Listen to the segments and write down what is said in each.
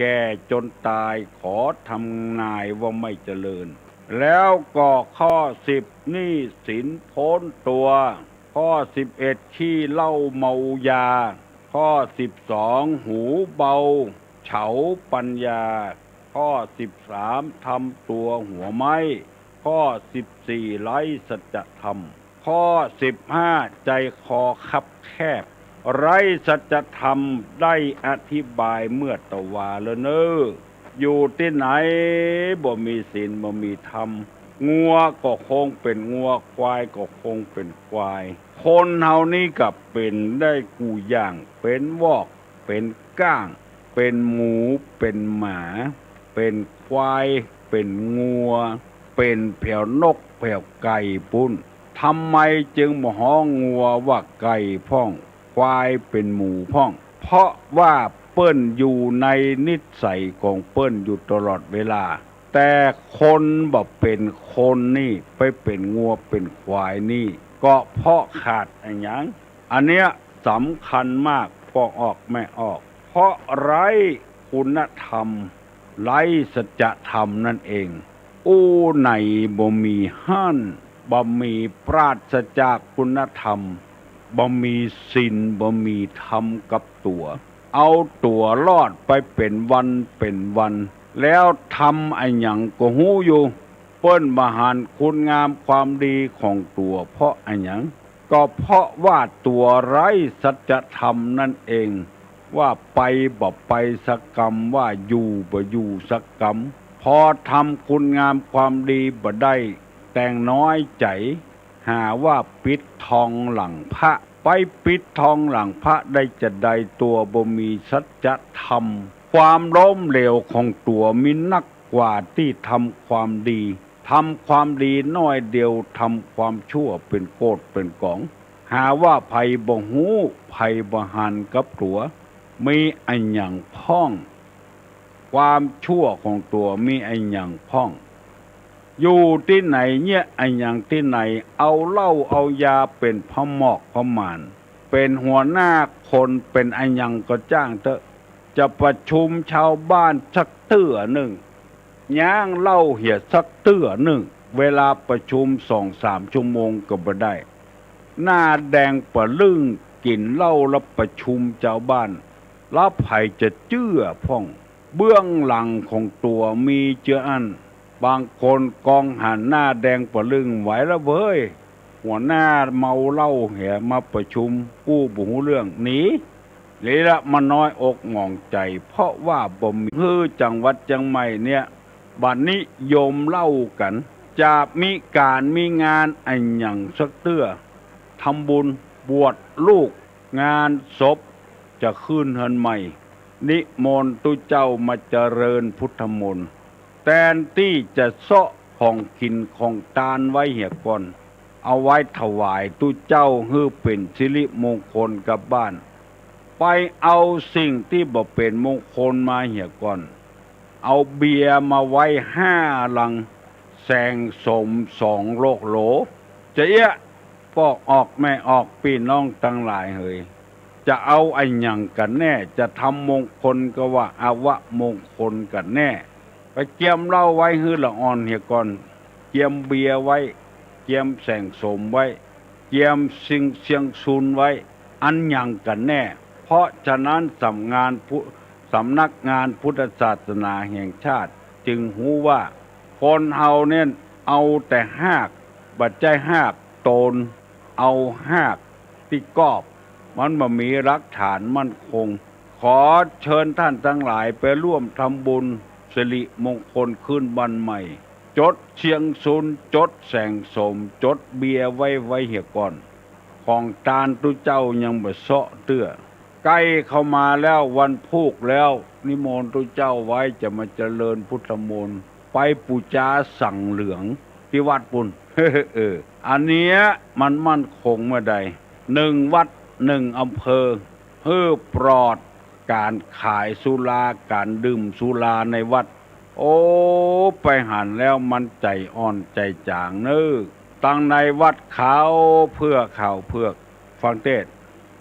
ก่จนตายขอทำนายว่าไม่เจริญแล้วก็ข้อ10หนี้สินพ้นตัวข้อ11ขี้เหล้าเมายาข้อ12หูเบาเฉาปัญญาข้อ13ทำตัวหัวไม้ข้อ14ไร้สัจธรรมข้อ15ใจคอคับแคบไร้สัจธรรมได้อธิบายเมื่อตะวาแล้วเนออยู่ที่ไหนบ่มีศีลบ่มีธรรมงัวก็คงเป็นงัวควายก็คงเป็นควายคนเฮานี่กับเป็นได้กูอย่างเป็นวอกเป็นก้างเป็นหมูเป็นหมาเป็นควายเป็นงัวเป็นแผ่วนกแผ่วไก่ปุ้นทำไมจึงบ่ฮ้องงัวว่าไก่พ่องควายเป็นหมูพ่องเพราะว่าเปิ้นอยู่ในนิสัยของเปิ้นอยู่ตลอดเวลาแต่คนบ่เป็นคนนี่ไปเป็นงัวเป็นควายนี่ก็เพราะขาดอะไรอย่างอันเนี้ยสำคัญมากพอออกไม่ออกเพราะไร้คุณธรรมไร้สัจธรรมนั่นเองอู้ไหนบ่มีห้านบ่มีปราศจากคุณธรรมบ่มีศีลบ่มีธรรมกับตัวเอาตัวรอดไปเป็นวันเป็นวันแล้วทำไอ้หยังก็หู้อยู่เปิ้นบ่หารคุณงามความดีของตัวเพราะไอ้หยังก็เพราะว่าตัวไร้สัจธรรมนั่นเองว่าไปบ่ไปสักกรรมว่าอยู่บ่อยู่สักกรรมพอทำคุณงามความดีบ่ได้แต่งน้อยใจหาว่าปิดทองหลังพระไปปิดทองหลังพระได้จะได้ตัวบ่มีสัจธรรมความล้มเหลวของตัวมีนักกว่าที่ทำความดีทำความดีน้อยเดียวทำความชั่วเป็นโกฏเป็นกองหาว่าภัยบ่ฮู้ภัยบ่หันกับตัวมีอันหยังพ้องความชั่วของตัวมีอันหยังพ้องอยู่ที่ไหนเนี่ยอันหยังที่ไหนเอาเหล้าเอายาเป็นพระหมอกพระมารเป็นหัวหน้าคนเป็นอันหยังก็จ้างเถอะจะประชุมชาวบ้านสักเตื้อหนึ่งย่างเหล้าเหี่ยสักเตื้อหนึ่งเวลาประชุม2-3 ชั่วโมงก็บ่ได้หน้าแดงปะลึ่งกินเหล้าแล้วประชุมชาวบ้านแล้วไผจะเชื่อพ่องเบื้องหลังของตัวมีเจืออันบางคนกองหันหน้าแดงปะลึ่งไหวแล้วเว้ยหัวหน้าเมาเหล้าเหี่ยมาประชุมกู้บ่ฮู้เรื่องหนีเลยละมันน้อยอกหง่องใจเพราะว่าบ่มีจังหวัดจังใหม่เนี่ยบัดนี้โยมเล่ากันจะมีการมีงานอันหยังสักเตื้อทำบุญบวชลูกงานศพจะขึ้นเฮือนใหม่นิมนต์ตุเจ้ามาเจริญพุทธมนต์แทนที่จะเซาะของกินของทานไว้เหี่ยก่อนเอาไว้ถวายตุเจ้าเพื่อเป็นสิริมงคลกับบ้านไปเอาสิ่งที่บ่เป็นมงคลมาเหี่ยก่อนเอาเบียร์มาไว้5 ลังแสงสม2 โหลจะเอี้ยปอกออกไม่ออกพี่น้องทั้งหลายเฮยจะเอาไอ้หยังกันแน่จะทำมงคลก็ว่าอาวะมงคลกันแน่ไปเกียมเหล้าไว้ฮื้อละอ่อนเหี่ยก่อนเกียมเบียร์ไว้เกียมแสงสมไว้เกียมสิ่งเสียงซุนไว้อันหยังกันแน่เพราะฉะนั้นสำนักงานพุทธศาสนาแห่งชาติจึงหูว่าคนเฮาเนี่ยเอาแต่หากบัดใจหากโตนเอาหากที่กอบมันบ่มีหลักฐานมั่นคงขอเชิญท่านทั้งหลายไปร่วมทำบุญสิริมงคลขึ้นวันใหม่จดเชียงซุนจดแสงสมจดเบียร์ไว้เหี่ยก่อนของตาลตุเจ้ายังบ่เซาะเตื้อใกล้เข้ามาแล้ววันพูกแล้วนิมนต์ตุเจ้าไว้จะมาเจริญพุทธมนต์ไปปูจาสั่งเหลืองที่วัดปุ่นอันเนี้ยมันมั่นคงเมื่อใด1 วัด1 อำเภอเพื่อปลอดการขายสุราการดื่มสุราในวัดโอ้ไปหันแล้วมันใจอ่อนใจจางเน้อตั้งในวัดเขาเพื่อข่าวเพื่อฟังเทศ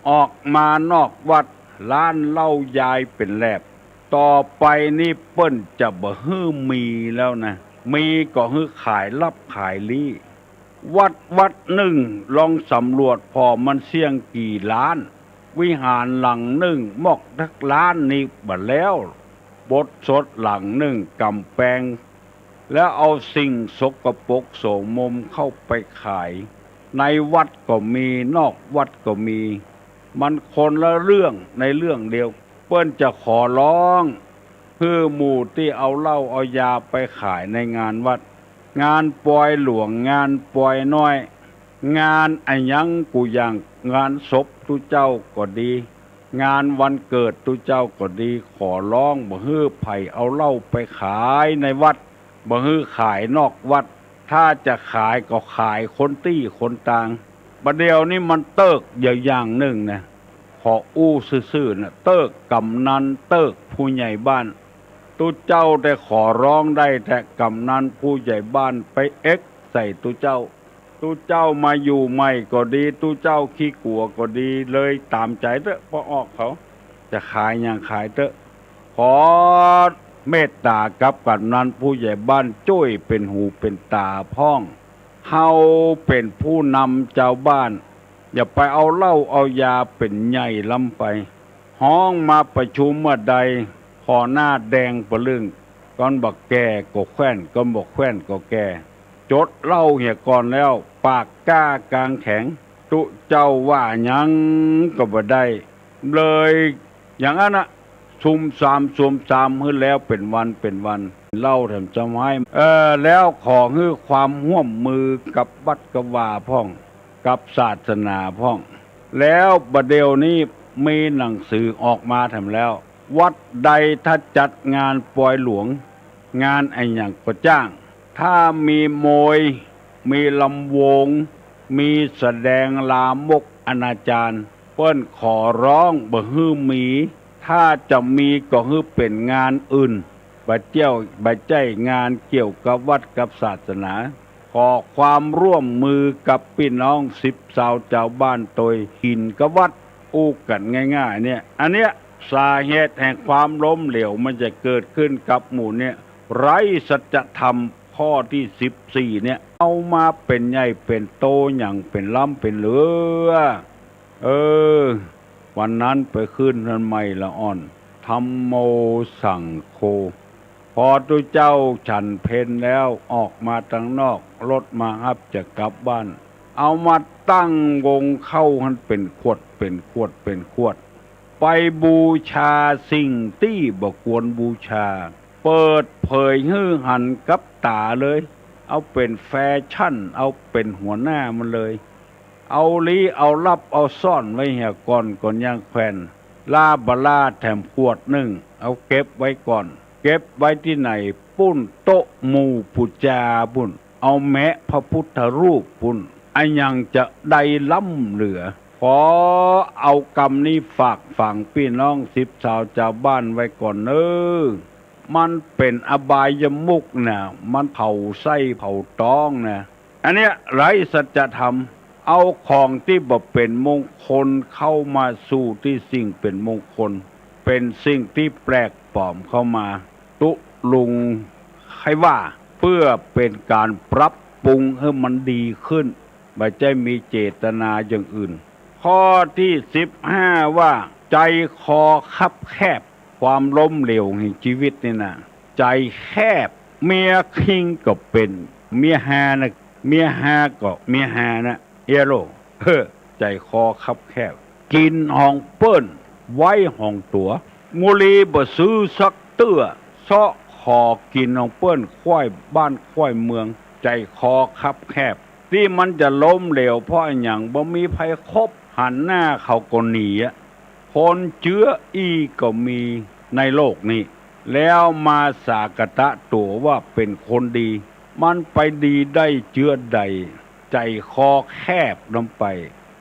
ออกมานอกวัดร้านเหล้ายายเป็นแลบ ต่อไปนี่เปิ้นจะบ่ฮื้อมีแล้วนะมีก็ฮื้อขายรับขายลี้วัดหนึ่งลองสำรวจพอมันเสี่ยงกี่ล้านวิหารหลังหนึ่งมอกทักล้านนี่บัดแล้วบทสดหลังหนึ่งกำแพงแล้วเอาสิ่งสกปรกโสมมเข้าไปขายในวัดก็มีนอกวัดก็มีมันคนละเรื่องในเรื่องเดียวเปิ้นจะขอร้องคือหมู่ที่เอาเหล้าเอายาไปขายในงานวัดงานปล่อยหลวงงานปล่อยน้อยงานอันยังกูอย่างงานศพตุเจ้าก็ดีงานวันเกิดตุเจ้าก็ดีขอร้องบ่ฮื้อไผเอาเหล้าไปขายในวัดบ่ฮื้อขายนอกวัดถ้าจะขายก็ขายคนตี้คนต่างประเดี๋ยวนี้มันเติกอย่างหนึ่งนะขออู้ซื่อๆนะเติกกำนันเติกผู้ใหญ่บ้านตุเจ้าได้ขอร้องได้แต่กำนันผู้ใหญ่บ้านไปใส่ตุเจ้ามาอยู่ใหม่ก็ดีตุเจ้าขี้กลัวก็ดีเลยตามใจเถอะพอออกเขาจะขายอย่างขายเถอะขอเมตตากับกำนันผู้ใหญ่บ้านช่วยเป็นหูเป็นตาพ้องเฮาเป็นผู้นำเจ้าบ้านอย่าไปเอาเหล้าเอายาเป็นใหญ่ล้ำไปห้องมาประชุมเมื่อใดขอหน้าแดงประลึงก่อนบอกแก่ก็แขว้นก่อนบอกแขว้นก็แก่จดเหล้าเหี่ยก่อนแล้วปากกล้ากลางแข็งตุเจ้าว่ายังก็บ่ได้เลยอย่างนั้นนะซุ่มสามขึ้นแล้วเป็นวันเล่าแถมจำไว้แล้วขอให้ความร่วมมือกับวัดกวาพ่องกับศาสนาพ่องแล้วบัดเดี๋ยวนี้มีหนังสือออกมาแถมแล้ววัดใดถ้าจัดงานปล่อยหลวงงานไอ้หยังก็จ้างถ้ามีโมยมีลำวงมีแสดงลามกอนาจารเปิ้นขอร้องบ่ฮื้อมีถ้าจะมีก็ฮื้อเป็นงานอื่นบ่ใจงานเกี่ยวกับวัดกับศาสนาขอความร่วมมือกับพี่น้อง10 ชาวเจ้าบ้านโดยหินกับวัดอู้กันง่ายๆเนี่ยอันเนี้ยสาเหตุแห่งความล้มเหลวมันจะเกิดขึ้นกับหมู่เนี่ยไร้สัจธรรมข้อที่14เนี่ยเอามาเป็นใหญ่เป็นโตอย่างเป็นล้ำเป็นเหลือวันนั้นไปขึ้นนันไม่ละอ่อนธัมโมสั่งโคพอตัวเจ้าฉันเพนแล้วออกมาทางนอกรถมาฮับจะกลับบ้านเอามาตั้งวงเข้าหันเป็นขวดไปบูชาสิ่งที่บ่ควรบูชาเปิดเผยฮื้อหันกับตาเลยเอาเป็นแฟชั่นเอาเป็นหัวหน้ามันเลยเอาลี้เอาลับเอาซ่อนไว้เหี่ยก่อนย่างแควนลาบลาแถมขวดหนึ่งเอาเก็บไว้ก่อนเก็บไว้ที่ไหนปุ้นโต๊ะหมู่ปุจาปุ้นเอาแมะพระพุทธรูปปุ้นอันยังจะได้ล้ำเหลือขอเอากรรมนี้ฝากฝังพี่น้อง10 ชาวชาวบ้านไว้ก่อนมันเป็นอบายมุกนะมันเผาไส้เผาท้องนะอันเนี้ยไร้สัจธรรมเอาของที่บ่เป็นมงคลเข้ามาสู่ที่สิ่งเป็นมงคลเป็นสิ่งที่แปลกปลอมเข้ามาตุลุงให้ว่าเพื่อเป็นการปรับปรุงให้มันดีขึ้นไม่ใช่มีเจตนาอย่างอื่นข้อที่15ว่าใจคอคับแคบความล้มเหลวแห่งชีวิตนี่นะใจแคบเมียคิงก็เป็นเมียฮานะเมียฮาก็เมียฮานะโลใจคอคับแคบกินห้องเปิ้นไว้ห้องตัวมุลีบ่ซื้อสักเตื้อเซาะคอกินห้องเปิ้นค่อยบ้านค่อยเมืองใจคอคับแคบที่มันจะล้มเหลวเพราะอย่างบ่มีภัยคบหันหน้าเขาก็หนีคนเชื้อก็มีในโลกนี้แล้วมาสากตะตัวว่าเป็นคนดีมันไปดีได้เชื้อใดใจคอแคบลงไป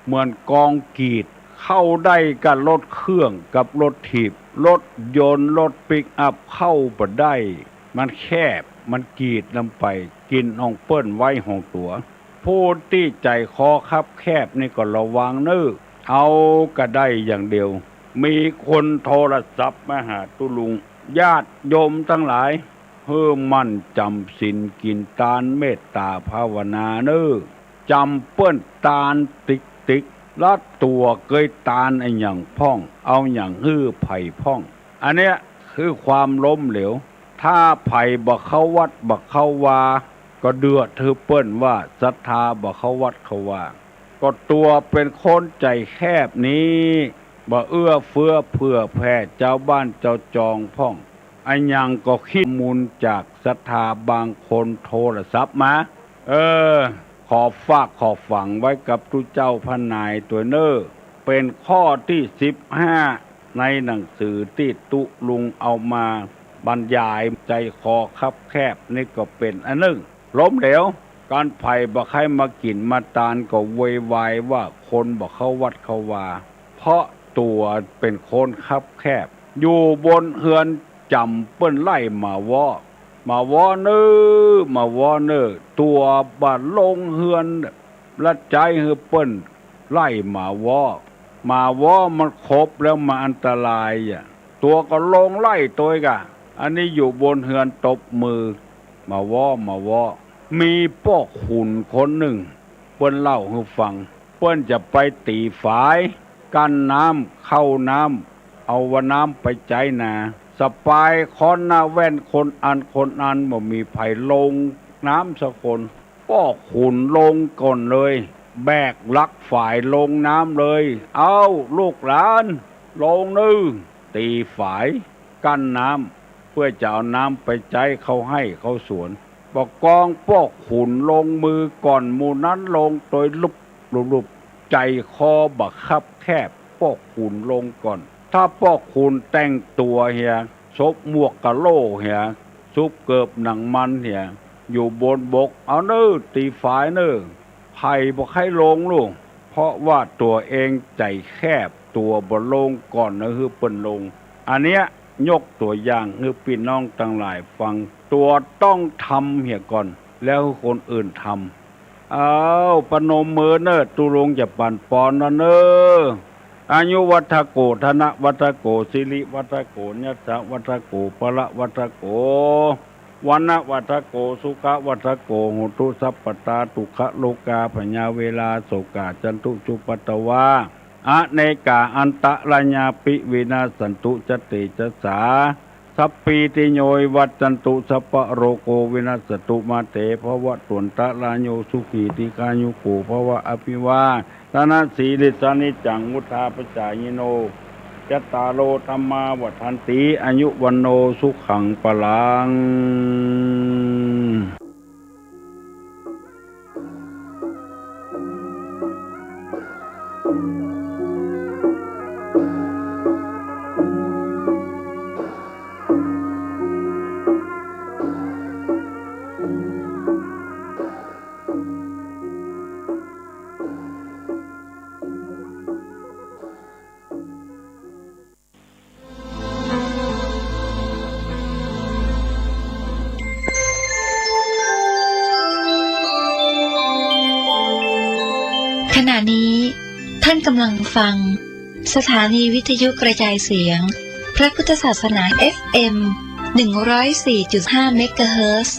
เหมือนกองกีดเข้าได้กับรถเครื่องกับรถถีบรถยนต์รถปิกอัพเข้าบ่ได้มันแคบมันกีดลงไปกินห้องเปิ้นไว้ห้องตัวผู้ที่ใจคอคับแคบนี่ก็ระวังเอาก็ได้อย่างเดียวมีคนโทรศัพท์มาหาตุลุง ญาติโยมทั้งหลายเพื่อมั่นจำศีลกินทานเมตตาภาวนาเน้อจำเปิ้นตาลติ๊กลัดตัวเกยตาลไอ้หยังพ่องเอาหยังฮื้อไผ่พ่องอันเนี้ยคือความล้มเหลวถ้าไผ่บ่เข้าวัดบ่เข้าวาก็เดือดถือเปิ้นว่าศรัทธาบ่เข้าวัดเข้าวาก็ตัวเป็นคนใจแคบนี้บ่เอื้อเฟื้อเผื่อแผ่เจ้าบ้านเจ้าจองพ่องอันยังก็คิดมูลจากศรัทธาบางคนโทรศัพท์มาขอฝากขอฝังไว้กับทุเจ้าพระนายตัวเนอเป็นข้อที่15ในหนังสือที่ตุลุงเอามาบรรยายใจคอคับแคบนี่ก็เป็นอันหนึ่งล้มเหลวการไผ่บ่ใครมากินมาตานก็โวยวายว่าคนบ่เข้าวัดเข้าวาเพราะตัวเป็นคนคับแคบอยู่บนเฮือนจำเปิ้นไล่มาวอเน้อตัวบ่ลงเฮือนละใจเฮือเปิ้นไล่มาวอมันครบแล้วมาอันตรายตัวก็ลงไล่ตัวกะอันนี้อยู่บนเฮือนตบมือมาวอมีพ่อขุนคนหนึ่งเปิ้นเล่าให้ฟังเปิ้นจะไปตีฝายกั้นน้ำเข้าน้ำเอาว่าน้ำไปใจนาสปายคอนหน้าแว่นคนอันบ่มีไผลงน้ำสักคนพ่อขุนลงก่อนเลยแบกลักฝ่ายลงน้ำเลยเอาลูกหลานลงนึตีฝายกั้นน้ำเพื่อจะเอาน้ำไปใจเขาให้เขาสวนบอกกองพ่อขุนลงมือก่อนหมู่นั้นลงโดยลุบใจคอบักคับแคบพ่อขุนลงก่อนถ้าพ่อขุนแต่งตัวเฮียซบหมวกกะโหลเฮียซุปเกิบหนังมันเฮียอยู่บนบกเอาเน้อตีฝายเน้อไผ่บอกให้ลงลูกเพราะว่าตัวเองใจแคบตัวบ่ลงก่อนนะคือเปิ้นลงอันเนี้ยยกตัวอย่างให้พี่น้องทั้งหลายฟังตัวต้องทำเหี่ยก่อนแล้วคนอื่นทำเอาปนมมือเน้อตุลงจะปั่นปอนนะเน้ออายุวัฏโกธนะวัฏโกสิริวัฏโกญัสสะวัฏโกพละวัฏโกวันนะวัฏโกสุขวัฏโกโหตุสัพพตาตุขโลกาพญาเวลาโสกาจันตุจุปัตตวาอเนกาอันตะระญาปิวินาสันตุจติจสาสัพปีติโยวัจจันตุสัพพโรโกวินาสตุมาเตภวะตุนตะลาโยสุขีติกายุโกภวะอภิวาทนาสีลิสานิจังมุทาปจายโนจัตตาโลธรรมาวัฏันติอายุวันโนสุขังปลังขณะนี้ท่านกำลังฟังสถานีวิทยุกระจายเสียงพระพุทธศาสนา FM 104.5 เมกะเฮิรตซ์